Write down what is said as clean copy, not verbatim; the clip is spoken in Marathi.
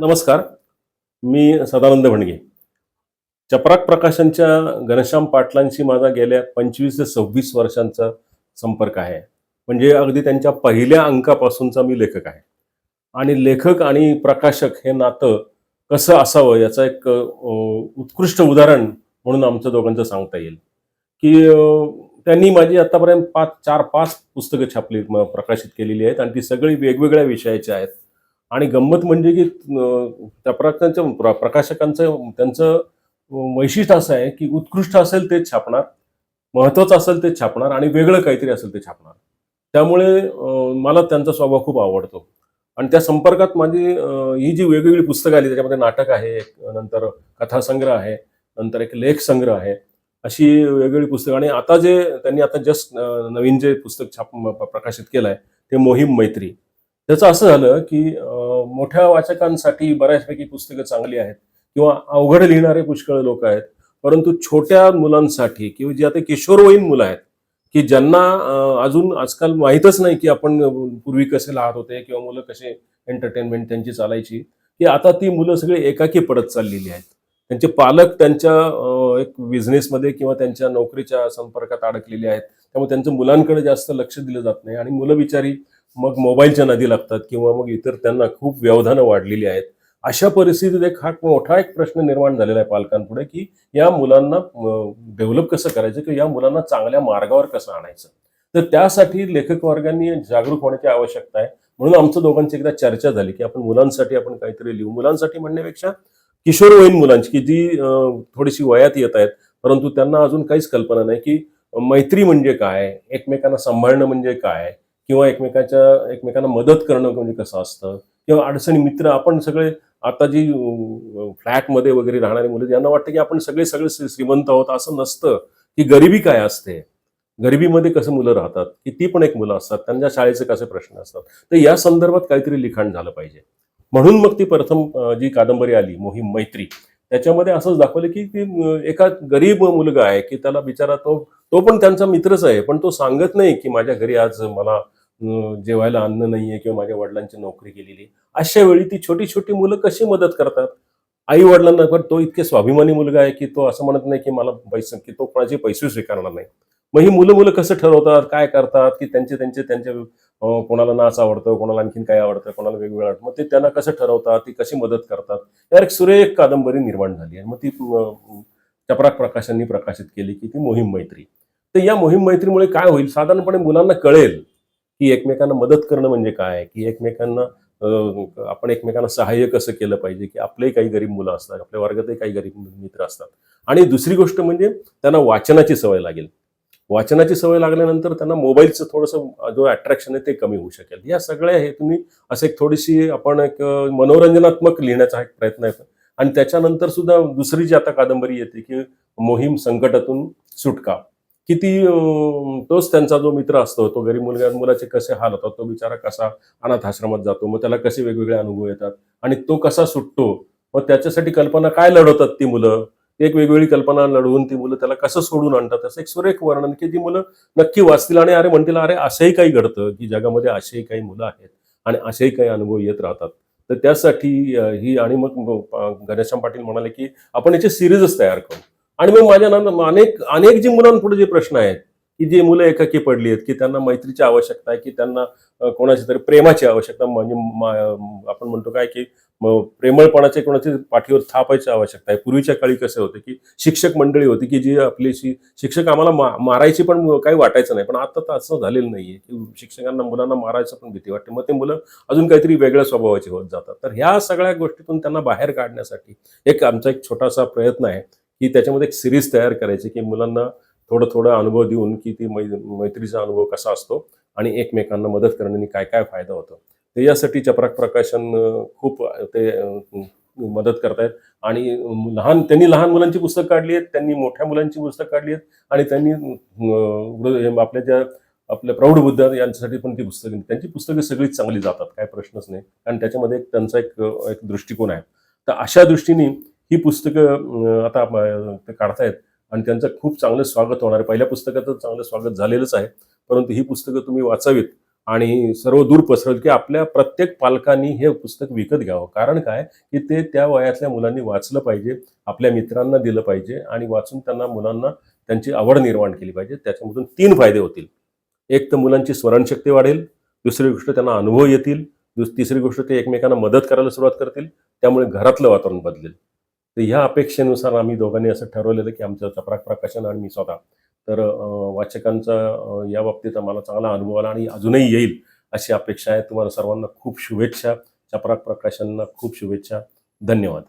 नमस्कार. मी सदानंद भणगे. चपराक प्रकाशनच्या घनश्याम पाटलांशी माझा गेल्या 25 ते 26 वर्षांचा संपर्क आहे. म्हणजे अगदी त्यांच्या पहिल्या अंकापासूनचा मी लेखक आहे. आणि लेखक आणि प्रकाशक हे नातं कसं असावं याचं एक उत्कृष्ट उदाहरण म्हणून आमच्या दोघांचं सांगता येईल, की त्यांनी माझी आत्तापर्यंत 4-5 पुस्तकं छापली प्रकाशित केलेली आहेत आणि ती सगळी वेगवेगळ्या विषयाची आहेत. आणि गंमत म्हणजे की त्या प्रकाशकांचं त्यांचं वैशिष्ट्य असं आहे, की उत्कृष्ट असेल तेच छापणार, महत्त्वाचं असेल तेच छापणार आणि वेगळं काहीतरी असेल ते छापणार. त्यामुळे मला त्यांचा स्वभाव खूप आवडतो. आणि त्या संपर्कात माझी ही जी वेगवेगळी पुस्तकं आली त्याच्यामध्ये नाटक आहे, नंतर कथासंग्रह आहे, नंतर एक लेख संग्रह आहे. अशी वेगवेगळी पुस्तकं आणि आता जे त्यांनी आता जस्ट नवीन जे पुस्तक प्रकाशित केलंय ते मोहीम मैत्री. त्याचं असं झालं, की मोठ्या वाचकांसाठी बऱ्याचपैकी पुस्तकं चांगली आहेत किंवा अवघड लिहिणारे पुष्कळ लोक आहेत. परंतु छोट्या मुलांसाठी किंवा जी आता किशोरवयीन मुलं आहेत, की ज्यांना अजून आजकाल माहीतच नाही, की आपण पूर्वी कसे लहान होते किंवा मुलं कसे एंटरटेनमेंट त्यांची चालायची, की आता ती मुलं सगळी एकाकी पडत चाललेली आहेत. त्यांचे पालक त्यांच्या एक बिझनेसमध्ये किंवा त्यांच्या नोकरीच्या संपर्कात अडकलेले आहेत. त्यामुळे त्यांचं मुलांकडे जास्त लक्ष दिलं जात नाही आणि मुलं बिचारी मग मोबाईलच्या नादी लागतात किंवा मग इतर त्यांना खूप व्यवधानं वाढलेली आहेत. अशा परिस्थितीत हा मोठा एक प्रश्न निर्माण झालेला आहे पालकांपुढे, की या मुलांना डेव्हलप कसं करायचं किंवा या मुलांना चांगल्या मार्गावर कसं आणायचं. तर त्यासाठी लेखक वर्गांनी जागरूक होण्याची आवश्यकता आहे. म्हणून आमचं दोघांची एकदा चर्चा झाली, की आपण मुलांसाठी आपण काहीतरी लिहू. मुलांसाठी म्हणण्यापेक्षा किशोरवयीन मुलांची, की जी थोडीशी वयात येत आहेत, परंतु त्यांना अजून काहीच कल्पना नाही, की मैत्री म्हणजे काय? एकमेकांना सांभाळणं म्हणजे काय? किंवा एकमेकांना मदत करणं म्हणजे कसं असतं किंवा अडचणी मित्र आपण सगळे आता जी फ्लॅटमध्ये वगैरे राहणारी मुलं यांना वाटतं की आपण सगळे सगळे श्रीमंत आहोत. असं नसतं, की गरिबी काय असते, गरिबीमध्ये कसं मुलं राहतात, की ती पण एक मुलं असतात, त्यांच्या शाळेचे कसे प्रश्न असतात. तर या संदर्भात काहीतरी लिखाण झालं पाहिजे. म्हणून मग ती प्रथम जी कादंबरी आली मोहीम मैत्री, त्याच्यामध्ये असंच दाखवलं की ती एका गरीब मुलगा आहे, की त्याला बिचारा तो तो पण त्यांचा मित्रच आहे, पण तो सांगत नाही की माझ्या घरी आज मला जेवायला अन्न नाहीये किंवा माझ्या वडिलांची नोकरी गेलेली. अशा वेळी ती छोटी-छोटी मुलं कशी मदत करतात? आई-वडिलांना पण तो इतके स्वाभिमानी मुलगा आहे, की तो असं म्हणत नाही, की मला पैसे की तो कोणाचे पैसे स्वीकारणार नाही. मग ही मुलं-मुलं कसं ठरवतात, काय करतात, की त्यांचे कोणाला नाच आवडतं, कोणाला आणखीन काय आवडतं, कोणाला वेगवेगळं आवडतं. मग ते त्यांना कसं ठरवतात, ती कशी मदत करतात. यावर एक सुरेख कादंबरी निर्माण झाली आणि मग ती चपराक प्रकाशननी प्रकाशित केली, की ती मोहीम मैत्री. तर या मोहीम मैत्रीमुळे काय होईल, साधारणपणे मुलांना कळेल, की एकमेकांना मदत करणं म्हणजे काय, की एकमेकांना आपण एकमेकांना सहाय्य कसं केलं पाहिजे, की आपलेही काही गरीब मुलं असतात, आपल्या वर्गातही काही गरीब मित्र असतात. आणि दुसरी गोष्ट म्हणजे त्यांना वाचनाची सवय लागेल. वाचनाची सवय लागल्यानंतर त्यांना मोबाईलचं थोडंसं जो अट्रॅक्शन आहे ते कमी होऊ शकेल. या सगळ्या हेतूंनी असं एक थोडीशी आपण एक मनोरंजनात्मक लिहिण्याचा एक प्रयत्न आहे. आणि त्याच्यानंतर सुद्धा दुसरी जी आता कादंबरी येते, की मोहीम संकटातून सुटका. की ती तोच त्यांचा जो मित्र असतो, तो गरीब मुलाचे कसे हाल होतात, तो बिचारा कसा अनाथ आश्रमात जातो, मग त्याला कसे वेगवेगळे अनुभव येतात आणि तो कसा सुटतो. मग त्याच्यासाठी कल्पना काय लढवतात ती मुलं, एक वेगवेगळी कल्पना लढवून ती मुलं त्याला कसं सोडून आणतात, असं एक सुरेख वर्णन, की ती मुलं नक्की वाचतील आणि अरे म्हणतील, "अरे असंही काही घडतं, की जगामध्ये असेही काही मुलं आहेत आणि असेही काही अनुभव येत राहतात." तर त्यासाठी ही आणि मग घनश्याम पाटील म्हणाले, की "आपण याची सीरीजच तयार करू." आणि मग माझ्या अनेक अनेक जी मुलांपुढे जे प्रश्न आहेत, की जी मुलं एकाकी पडली आहेत, की त्यांना मैत्रीची आवश्यकता आहे, की त्यांना कोणाची तरी प्रेमाची आवश्यकता म्हणजे आपण म्हणतो काय, की प्रेमळपणाचे कोणाची पाठीवर थापायची आवश्यकता आहे. पूर्वीच्या काळी कसं होतं, की शिक्षक मंडळी होती, की जी आपल्याशी शिक्षक आम्हाला मारायची पण काही वाटायचं नाही. पण आता तर असं झालेलं नाहीये, की शिक्षकांना मुलांना मारायचं पण भीती वाटते. मग ते मुलं अजून काहीतरी वेगळ्या स्वभावाची होत जातात. तर ह्या सगळ्या गोष्टीतून त्यांना बाहेर काढण्यासाठी आमचा एक छोटासा प्रयत्न आहे, की त्याच्यामध्ये एक सीरीज तयार करायची, की मुलांना थोडं-थोडं अनुभव देऊन, की ती मैत्रीचा अनुभव कसा असतो आणि एकमेकांना मदत करण्याने काय-काय फायदा होतो. तर यासाठी चपराक प्रकाशन खूप ते मदत करतायत आणि त्यांनी लहान मुलांची पुस्तकं काढली आहेत, त्यांनी मोठ्या मुलांची पुस्तकं काढली आहेत आणि त्यांनी आपल्या प्रौढ बुद्ध यांच्यासाठी पण ती पुस्तकं त्यांची पुस्तकं सगळीच चांगली जातात, काही प्रश्नच नाही. कारण त्याच्यामध्ये त्यांचा एक दृष्टिकोन आहे. तर अशा दृष्टीने ही पुस्तकं आता ते काढतायत आणि त्यांचं खूप चांगलं स्वागत होणार आहे. पहिल्या पुस्तकाचं चांगलं स्वागत झालेलंच आहे. परंतु ही पुस्तकं तुम्ही वाचावीत आणि सर्व दूर पसरवलं, की आपल्या प्रत्येक पालकांनी हे पुस्तक विकत घ्यावं. कारण काय, की ते त्या वयातल्या मुलांनी वाचलं पाहिजे, आपल्या मित्रांना दिलं पाहिजे आणि वाचून त्यांना मुलांना त्यांची आवड निर्माण केली पाहिजे. त्याच्यामधून 3 फायदे होतील. एक तर मुलांची स्मरणशक्ती वाढेल, दुसरी गोष्ट त्यांना अनुभव येतील, तिसरी गोष्ट ते एकमेकांना मदत करायला सुरुवात करतील. त्यामुळे घरातलं वातावरण बदलेल. तर ह्या अपेक्षेनुसार आम्ही दोघांनी असं ठरवलेलं, की आमचं चपराक प्रकाशन आणि मी स्वतः तर वाचकांचा या बाबतीत आम्हाला चांगला अनुभव आला आणि अजूनही येईल अशी अपेक्षा आहे. तुम्हाला सर्वांना खूप शुभेच्छा. चपराक प्रकाशनला खूप शुभेच्छा. धन्यवाद.